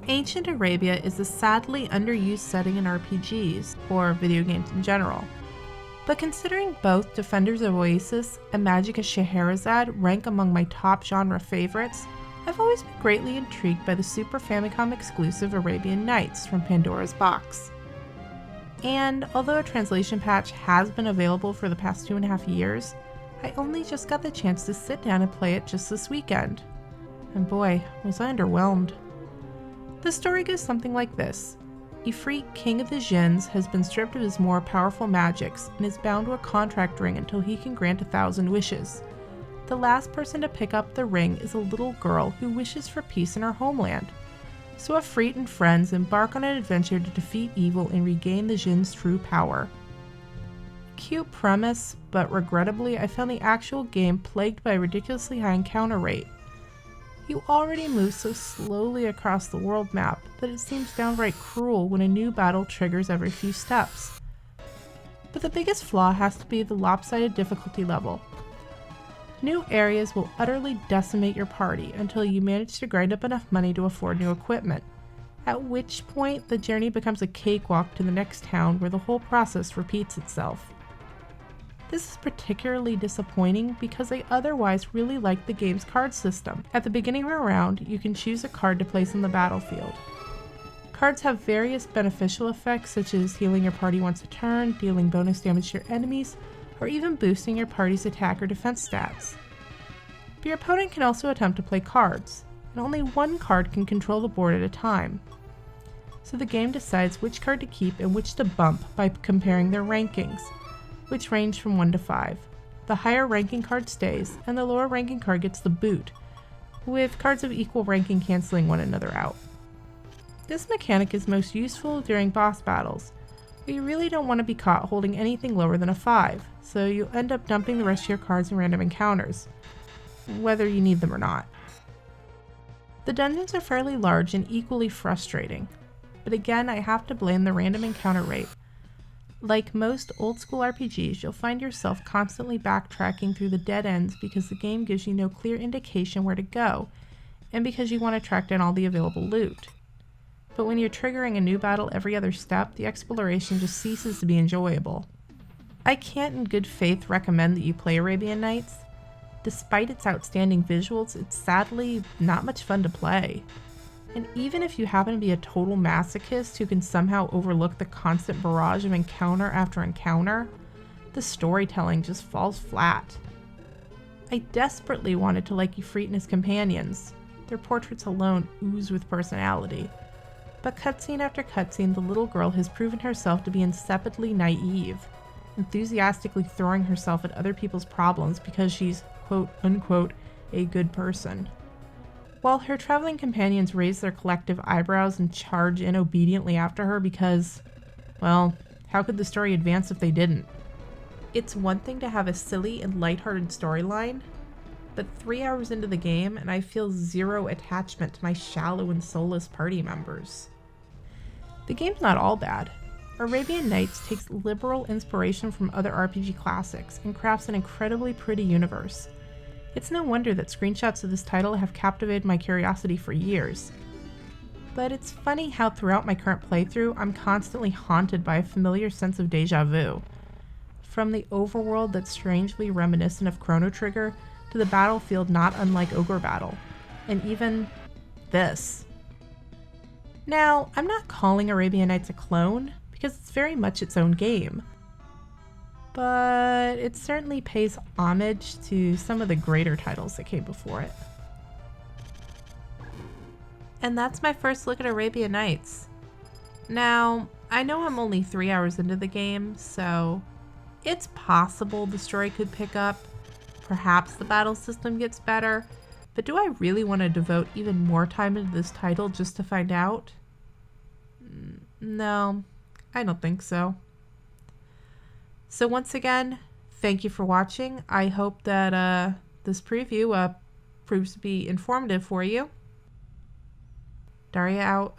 Ancient Arabia is a sadly underused setting in RPGs, or video games in general. But considering both Defenders of Oasis and Magic of Scheherazade rank among my top genre favorites, I've always been greatly intrigued by the Super Famicom exclusive Arabian Nights from Pandora's Box. And although a translation patch has been available for the past 2.5 years, I only just got the chance to sit down and play it just this weekend. And boy, was I underwhelmed. The story goes something like this. Ifrit, king of the Jinns, has been stripped of his more powerful magics and is bound to a contract ring until he can grant 1,000 wishes. The last person to pick up the ring is a little girl who wishes for peace in her homeland. So Ifrit and friends embark on an adventure to defeat evil and regain the Jinn's true power. Cute premise, but regrettably I found the actual game plagued by a ridiculously high encounter rate. You already move so slowly across the world map that it seems downright cruel when a new battle triggers every few steps. But the biggest flaw has to be the lopsided difficulty level. New areas will utterly decimate your party until you manage to grind up enough money to afford new equipment, at which point the journey becomes a cakewalk to the next town where the whole process repeats itself. This is particularly disappointing because I otherwise really like the game's card system. At the beginning of a round, you can choose a card to place on the battlefield. Cards have various beneficial effects such as healing your party once a turn, dealing bonus damage to your enemies, or even boosting your party's attack or defense stats. But your opponent can also attempt to play cards, and only one card can control the board at a time. So the game decides which card to keep and which to bump by comparing their rankings, which range from 1 to 5. The higher ranking card stays, and the lower ranking card gets the boot, with cards of equal ranking canceling one another out. This mechanic is most useful during boss battles, but you really don't want to be caught holding anything lower than a 5, so you end up dumping the rest of your cards in random encounters, whether you need them or not. The dungeons are fairly large and equally frustrating, but again I have to blame the random encounter rate. Like most old school RPGs, you'll find yourself constantly backtracking through the dead ends because the game gives you no clear indication where to go, and because you want to track down all the available loot. But when you're triggering a new battle every other step, the exploration just ceases to be enjoyable. I can't in good faith recommend that you play Arabian Nights. Despite its outstanding visuals, it's sadly not much fun to play. And even if you happen to be a total masochist who can somehow overlook the constant barrage of encounter after encounter, the storytelling just falls flat. I desperately wanted to like Ifrit and his companions. Their portraits alone ooze with personality. But cutscene after cutscene, the little girl has proven herself to be insipidly naive, enthusiastically throwing herself at other people's problems because she's quote unquote a good person. While her traveling companions raise their collective eyebrows and charge in obediently after her because, well, how could the story advance if they didn't? It's one thing to have a silly and lighthearted storyline, but 3 hours into the game and I feel zero attachment to my shallow and soulless party members. The game's not all bad. Arabian Nights takes liberal inspiration from other RPG classics and crafts an incredibly pretty universe. It's no wonder that screenshots of this title have captivated my curiosity for years. But it's funny how throughout my current playthrough, I'm constantly haunted by a familiar sense of deja vu. From the overworld that's strangely reminiscent of Chrono Trigger, to the battlefield not unlike Ogre Battle, and even this. Now, I'm not calling Arabian Nights a clone, because it's very much its own game. But it certainly pays homage to some of the greater titles that came before it. And that's my first look at Arabian Nights. Now, I know I'm only 3 hours into the game, so it's possible the story could pick up, perhaps the battle system gets better, but do I really want to devote even more time into this title just to find out? No, I don't think so. So once again, thank you for watching. I hope that this preview proves to be informative for you. Daria out.